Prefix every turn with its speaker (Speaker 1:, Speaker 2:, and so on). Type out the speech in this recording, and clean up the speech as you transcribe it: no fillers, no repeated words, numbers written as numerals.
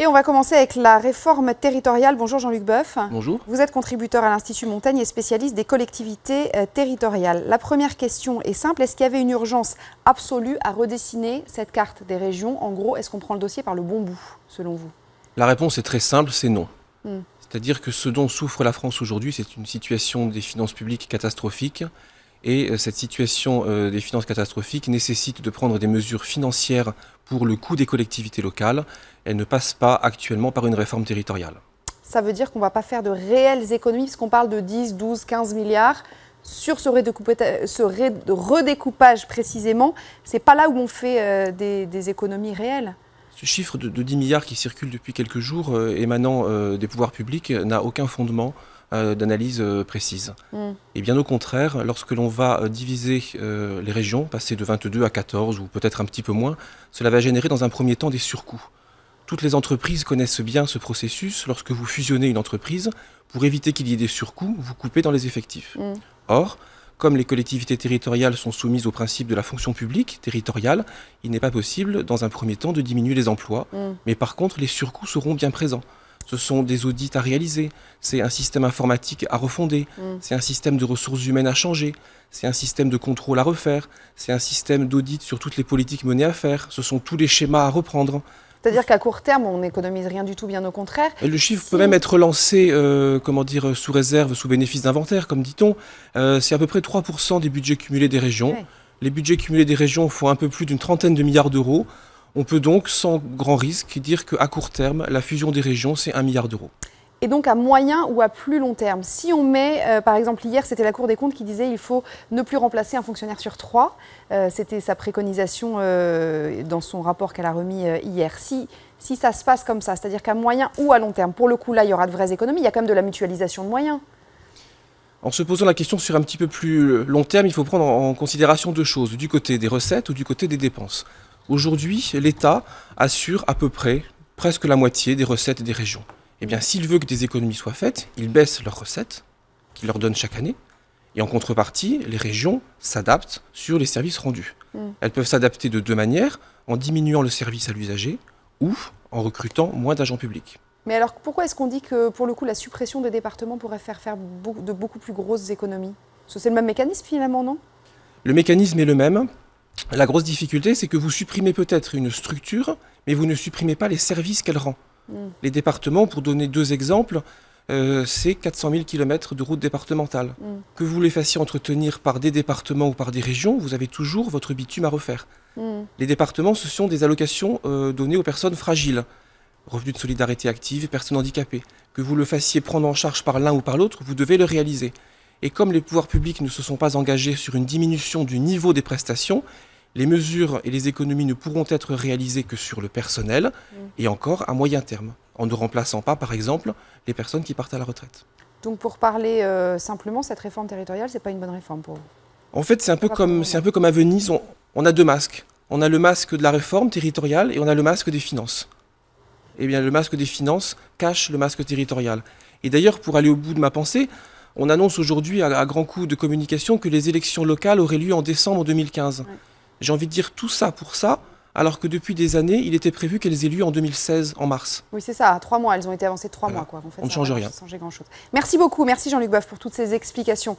Speaker 1: Et on va commencer avec la réforme territoriale. Bonjour Jean-Luc Boeuf.
Speaker 2: Bonjour.
Speaker 1: Vous êtes contributeur à l'Institut Montaigne et spécialiste des collectivités territoriales. La première question est simple. Est-ce qu'il y avait une urgence absolue à redessiner cette carte des régions? En gros, est-ce qu'on prend le dossier par le bon bout, selon vous?
Speaker 2: La réponse est très simple, c'est non. C'est-à-dire que ce dont souffre la France aujourd'hui, c'est une situation des finances publiques catastrophique. Et cette situation des finances catastrophiques nécessite de prendre des mesures financières pour le coût des collectivités locales. Elle ne passe pas actuellement par une réforme territoriale. Ça
Speaker 1: veut dire qu'on ne va pas faire de réelles économies, parce qu'on parle de 10, 12, 15 milliards sur ce redécoupage précisément. Ce n'est pas là où on fait des économies réelles.
Speaker 2: Ce chiffre de 10 milliards qui circule depuis quelques jours émanant des pouvoirs publics n'a aucun fondement d'analyse précise. Et bien au contraire, lorsque l'on va diviser les régions, passer de 22 à 14 ou peut-être un petit peu moins, cela va générer dans un premier temps des surcoûts. Toutes les entreprises connaissent bien ce processus. Lorsque vous fusionnez une entreprise, pour éviter qu'il y ait des surcoûts, vous coupez dans les effectifs. Or, comme les collectivités territoriales sont soumises au principe de la fonction publique territoriale, il n'est pas possible, dans un premier temps, de diminuer les emplois. Mais par contre, les surcoûts seront bien présents. Ce sont des audits à réaliser, c'est un système informatique à refonder, c'est un système de ressources humaines à changer, c'est un système de contrôle à refaire, c'est un système d'audit sur toutes les politiques menées à faire, ce sont tous les schémas à reprendre.
Speaker 1: C'est-à-dire qu'à court terme, on n'économise rien du tout, bien au contraire.
Speaker 2: Le chiffre peut même être lancé sous réserve, sous bénéfice d'inventaire, comme dit-on. C'est à peu près 3% des budgets cumulés des régions. Ouais. Les budgets cumulés des régions font un peu plus d'une trentaine de milliards d'euros. On peut donc, sans grand risque, dire qu'à court terme, la fusion des régions, c'est 1 milliard d'euros.
Speaker 1: Et donc à moyen ou à plus long terme, si on met, par exemple hier, c'était la Cour des comptes qui disait qu'il faut ne plus remplacer un fonctionnaire sur 3. C'était sa préconisation dans son rapport qu'elle a remis hier. Si ça se passe comme ça, c'est-à-dire qu'à moyen ou à long terme, pour le coup là, il y aura de vraies économies, il y a quand même de la mutualisation de moyens.
Speaker 2: En se posant la question sur un petit peu plus long terme, il faut prendre en considération deux choses, du côté des recettes ou du côté des dépenses. Aujourd'hui, l'État assure à peu près, presque la moitié des recettes des régions. Eh bien, s'il veut que des économies soient faites, il baisse leurs recettes, qu'il leur donne chaque année. Et en contrepartie, les régions s'adaptent sur les services rendus. Elles peuvent s'adapter de deux manières, en diminuant le service à l'usager ou en recrutant moins d'agents publics.
Speaker 1: Mais alors, pourquoi est-ce qu'on dit que, pour le coup, la suppression des départements pourrait faire de beaucoup plus grosses économies? Parce que c'est le même mécanisme, finalement, non?
Speaker 2: Le mécanisme est le même. La grosse difficulté, c'est que vous supprimez peut-être une structure, mais vous ne supprimez pas les services qu'elle rend. Les départements, pour donner deux exemples, c'est 400 000 km de routes départementales. Que vous les fassiez entretenir par des départements ou par des régions, vous avez toujours votre bitume à refaire. Les départements, ce sont des allocations données aux personnes fragiles, revenus de solidarité active, personnes handicapées. Que vous le fassiez prendre en charge par l'un ou par l'autre, vous devez le réaliser. Et comme les pouvoirs publics ne se sont pas engagés sur une diminution du niveau des prestations, les mesures et les économies ne pourront être réalisées que sur le personnel et encore à moyen terme, en ne remplaçant pas, par exemple, les personnes qui partent à la retraite.
Speaker 1: Donc pour parler simplement, cette réforme territoriale, ce n'est pas une bonne réforme pour vous?
Speaker 2: En fait, c'est un peu comme à Venise, on a deux masques. On a le masque de la réforme territoriale et on a le masque des finances. Eh bien, le masque des finances cache le masque territorial. Et d'ailleurs, pour aller au bout de ma pensée, on annonce aujourd'hui à grands coups de communication que les élections locales auraient lieu en décembre 2015. J'ai envie de dire tout ça pour ça, alors que depuis des années, il était prévu qu'elles aient lieu en 2016, en mars.
Speaker 1: Oui, c'est ça, 3 mois, elles ont été avancées de 3 mois. Quoi. En fait,
Speaker 2: on ne change rien.
Speaker 1: Merci beaucoup, merci Jean-Luc Boeuf pour toutes ces explications.